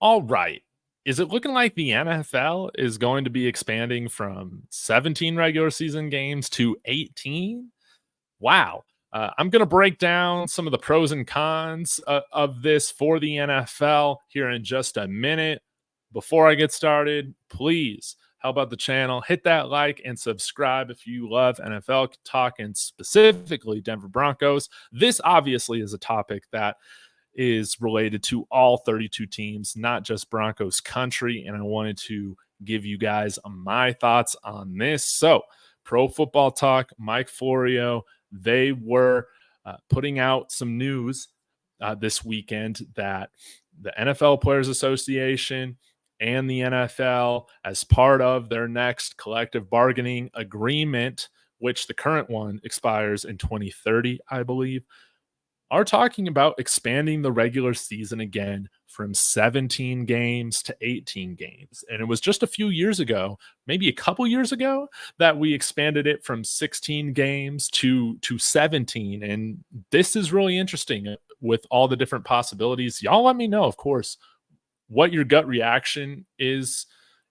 All right. Is it looking like the NFL is going to be expanding from 17 regular season games to 18? Wow. I'm going to break down some of the pros and cons of this for the NFL here in just a minute. Before I get started, please help out the channel, hit that like and subscribe if you love NFL talk and specifically Denver Broncos. This obviously is a topic that is related to all 32 teams, not just Broncos country. And I wanted to give you guys my thoughts on this. So, Pro Football Talk, Mike Florio, they were putting out some news this weekend that the NFL Players Association and the NFL, as part of their next collective bargaining agreement, which the current one expires in 2030, I believe, are talking about expanding the regular season again from 17 games to 18 games. And it was just a few years ago, maybe a couple years ago, that we expanded it from 16 games to 17. And this is really interesting with all the different possibilities. Y'all let me know, of course, what your gut reaction is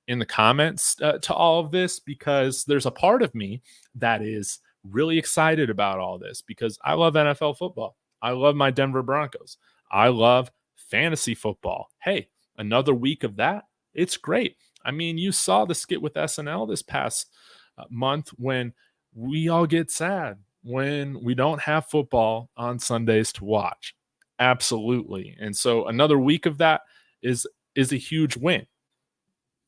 in the comments to all of this, because there's a part of me that is really excited about all this because I love NFL football. I love my Denver Broncos. I love fantasy football. Hey, another week of that. It's great. I mean, you saw the skit with SNL this past month when we all get sad when we don't have football on Sundays to watch. Absolutely. And so another week of that is a huge win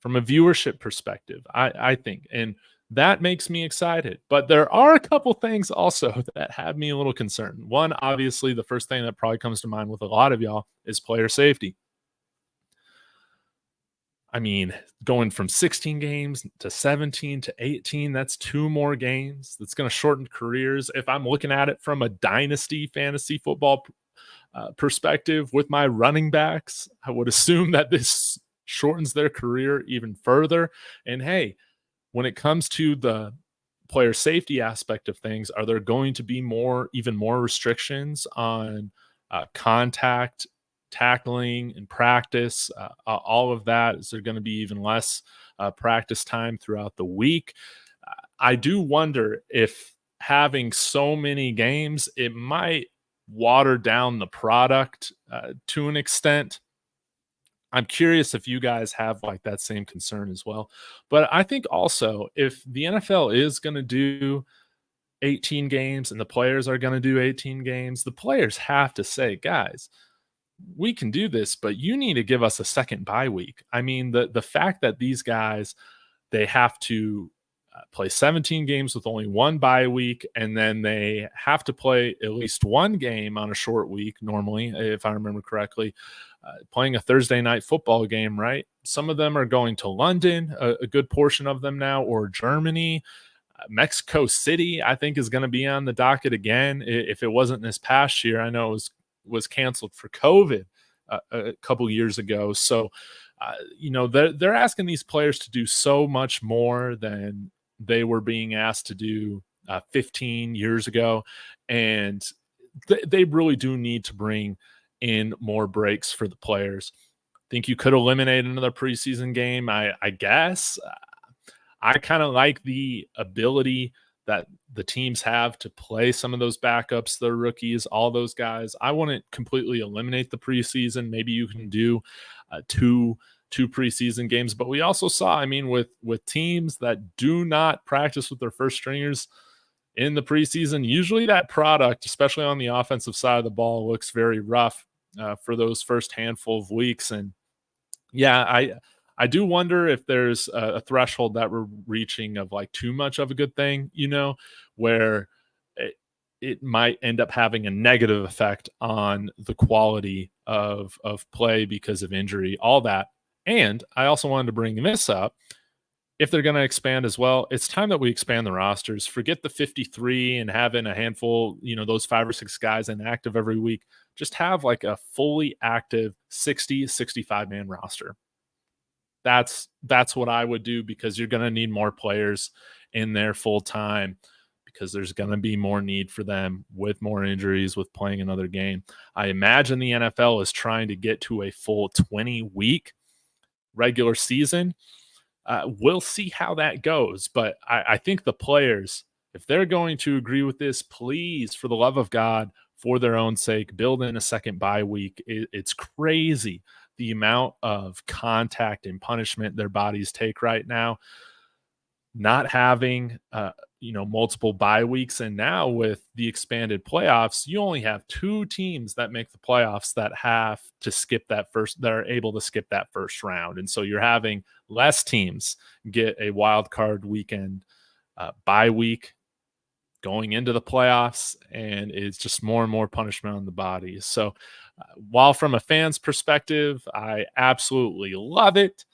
from a viewership perspective, I think. And that makes me excited. But there are a couple things also that have me a little concerned. One, obviously, the first thing that probably comes to mind with a lot of y'all is player safety. I mean, going from 16 games to 17 to 18, that's 2 more games. That's going to shorten careers. If I'm looking at it from a dynasty fantasy football perspective with my running backs, I would assume that this shortens their career even further. And hey, when it comes to the player safety aspect of things, are there going to be even more restrictions on contact, tackling, and practice? All of that. Is there going to be even less practice time throughout the week? I do wonder if having so many games, it might water down the product to an extent. I'm curious if you guys have like that same concern as well. But I think also if the NFL is going to do 18 games and the players are going to do 18 games, the players have to say, guys, we can do this, but you need to give us a second bye week. I mean, the fact that these guys, they have to play 17 games with only one bye week, and then they have to play at least one game on a short week normally, if I remember correctly, playing a Thursday night football game, right? Some of them are going to London, a good portion of them now, or Germany. Mexico City, I think, is going to be on the docket again. If it wasn't this past year, I know it was canceled for COVID a couple years ago. So, they're asking these players to do so much more than they were being asked to do 15 years ago. And they really do need to bring in more breaks for the players. Think you could eliminate another preseason game, I guess. I kind of like the ability that the teams have to play some of those backups, the rookies, all those guys. I wouldn't completely eliminate the preseason. Maybe you can do two preseason games, but we also saw, I mean, with teams that do not practice with their first stringers in the preseason, usually that product, especially on the offensive side of the ball, looks very rough for those first handful of weeks. And yeah, I do wonder if there's a threshold that we're reaching of like too much of a good thing, where it might end up having a negative effect on the quality of play because of injury, all that. And I also wanted to bring this up. If they're going to expand as well, it's time that we expand the rosters. Forget the 53 and having a handful, those 5 or 6 guys inactive every week. Just have like a fully active 60, 65-man roster. That's what I would do, because you're going to need more players in there full time, because there's going to be more need for them with more injuries, with playing another game. I imagine the NFL is trying to get to a full 20-week regular season. We'll see how that goes. But I think the players, if they're going to agree with this, please, for the love of God, for their own sake, build in a second bye week. It's crazy the amount of contact and punishment their bodies take right now. Not having multiple bye weeks, and now with the expanded playoffs, you only have 2 teams that make the playoffs that have to skip that are able to skip that first round. And so you're having less teams get a wild card weekend bye week going into the playoffs, and it's just more and more punishment on the body. So while from a fan's perspective, I absolutely love it,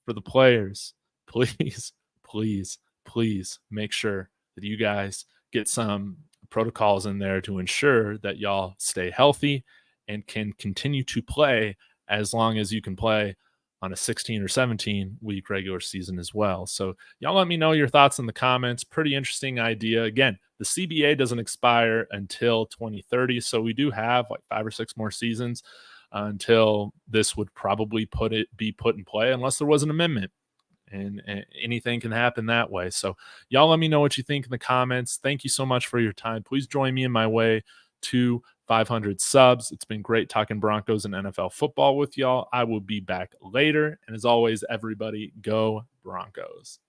for the players, please, please, please make sure that you guys get some protocols in there to ensure that y'all stay healthy and can continue to play as long as you can play on a 16 or 17 week regular season as well. So y'all let me know your thoughts in the comments. Pretty interesting idea. Again, the CBA doesn't expire until 2030. So we do have like 5 or 6 more seasons until this would probably be put in play, unless there was an amendment. And anything can happen that way. So y'all let me know what you think in the comments. Thank you so much for your time. Please join me in my way to 500 subs. It's been great talking Broncos and NFL football with y'all. I will be back later. And as always, everybody, go Broncos.